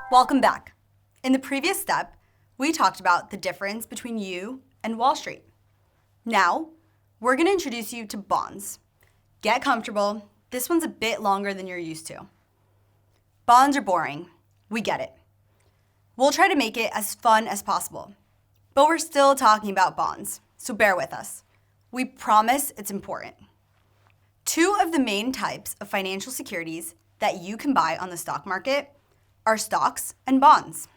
Welcome back. In the previous step, we talked about the difference between you and Wall Street. Now, we're going to introduce you to bonds. Get comfortable. This one's a bit longer than you're used to. Bonds are boring. We get it. We'll try to make it as fun as possible. But we're still talking about bonds, so bear with us. We promise it's important. Two of the main types of financial securities that you can buy on the stock market are stocks and bonds.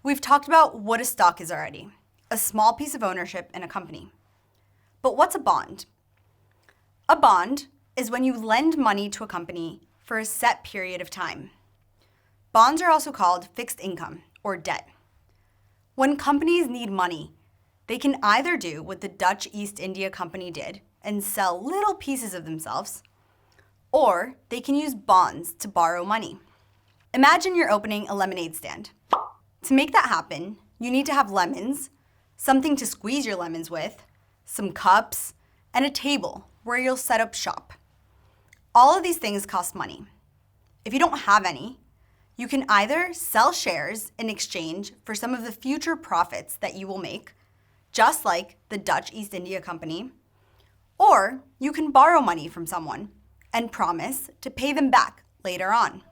We've talked about what a stock is already, a small piece of ownership in a company. But what's a bond? A bond is when you lend money to a company for a set period of time. Bonds are also called fixed income or debt. When companies need money, they can either do what the Dutch East India Company did and sell little pieces of themselves, or they can use bonds to borrow money. Imagine you're opening a lemonade stand. To make that happen, you need to have lemons, something to squeeze your lemons with, some cups, and a table where you'll set up shop. All of these things cost money. If you don't have any, you can either sell shares in exchange for some of the future profits that you will make, just like the Dutch East India Company, or you can borrow money from someone and promise to pay them back later on.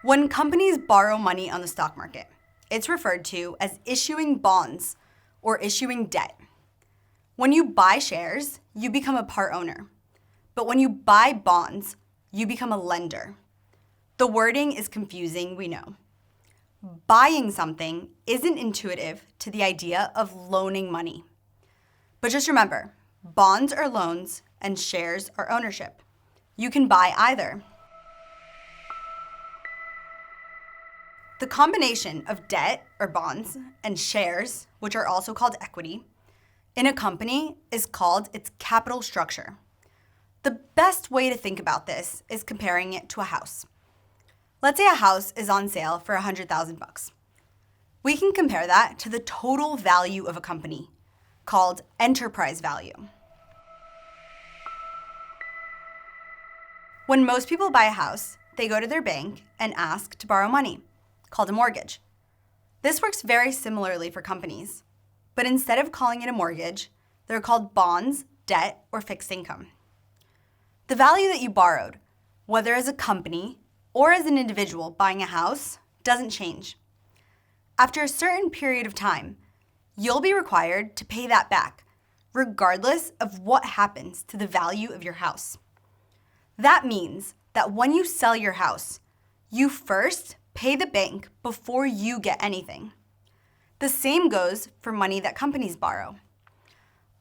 When companies borrow money on the stock market, it's referred to as issuing bonds or issuing debt. When you buy shares, you become a part owner. But when you buy bonds, you become a lender. The wording is confusing, we know. Buying something isn't intuitive to the idea of loaning money. But just remember, bonds are loans and shares are ownership. You can buy either. The combination of debt, or bonds, and shares, which are also called equity, in a company is called its capital structure. The best way to think about this is comparing it to a house. Let's say a house is on sale for $100,000. We can compare that to the total value of a company, called enterprise value. When most people buy a house, they go to their bank and ask to borrow money, called a mortgage. This works very similarly for companies, but instead of calling it a mortgage, they're called bonds, debt, or fixed income. The value that you borrowed, whether as a company or as an individual buying a house, doesn't change. After a certain period of time, you'll be required to pay that back, regardless of what happens to the value of your house. That means that when you sell your house, you first pay the bank before you get anything. The same goes for money that companies borrow.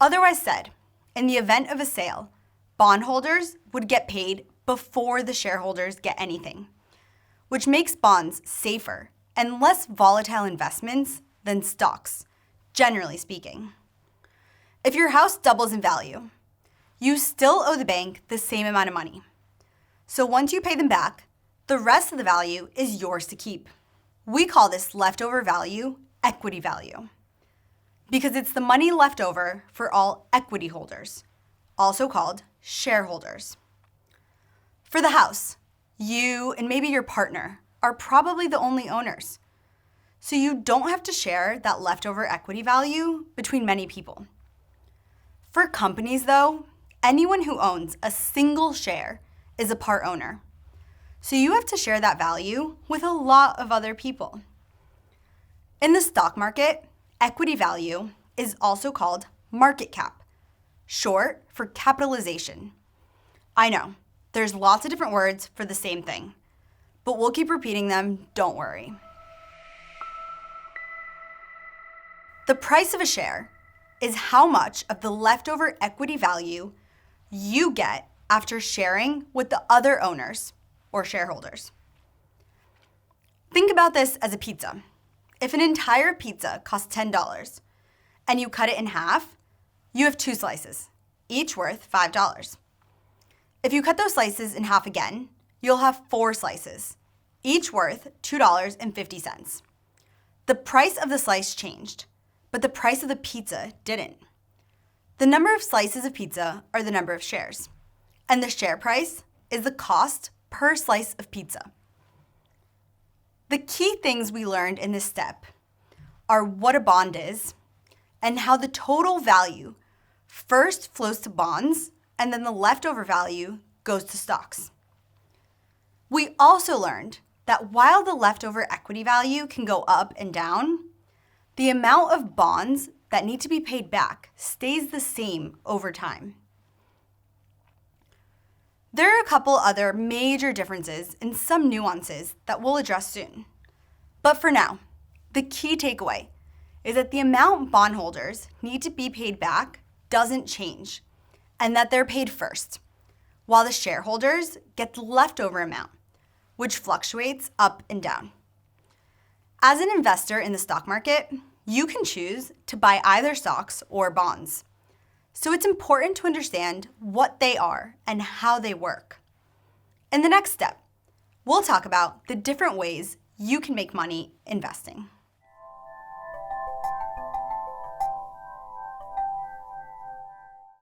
Otherwise said, in the event of a sale, bondholders would get paid before the shareholders get anything, which makes bonds safer and less volatile investments than stocks, generally speaking. If your house doubles in value, you still owe the bank the same amount of money. So once you pay them back, the rest of the value is yours to keep. We call this leftover value equity value because it's the money left over for all equity holders, also called shareholders. For the house, you and maybe your partner are probably the only owners, so you don't have to share that leftover equity value between many people. For companies, though, anyone who owns a single share is a part owner. So you have to share that value with a lot of other people. In the stock market, equity value is also called market cap, short for capitalization. I know, there's lots of different words for the same thing, but we'll keep repeating them, don't worry. The price of a share is how much of the leftover equity value you get after sharing with the other owners or shareholders. Think about this as a pizza. If an entire pizza costs $10 and you cut it in half, you have 2 slices, each worth $5. If you cut those slices in half again, you'll have 4 slices, each worth $2.50. The price of the slice changed, but the price of the pizza didn't. The number of slices of pizza are the number of shares, and the share price is the cost per slice of pizza. The key things we learned in this step are what a bond is and how the total value first flows to bonds and then the leftover value goes to stocks. We also learned that while the leftover equity value can go up and down, the amount of bonds that need to be paid back stays the same over time. There are a couple other major differences and some nuances that we'll address soon. But for now, the key takeaway is that the amount bondholders need to be paid back doesn't change, and that they're paid first, while the shareholders get the leftover amount, which fluctuates up and down. As an investor in the stock market, you can choose to buy either stocks or bonds. So it's important to understand what they are and how they work. In the next step, we'll talk about the different ways you can make money investing.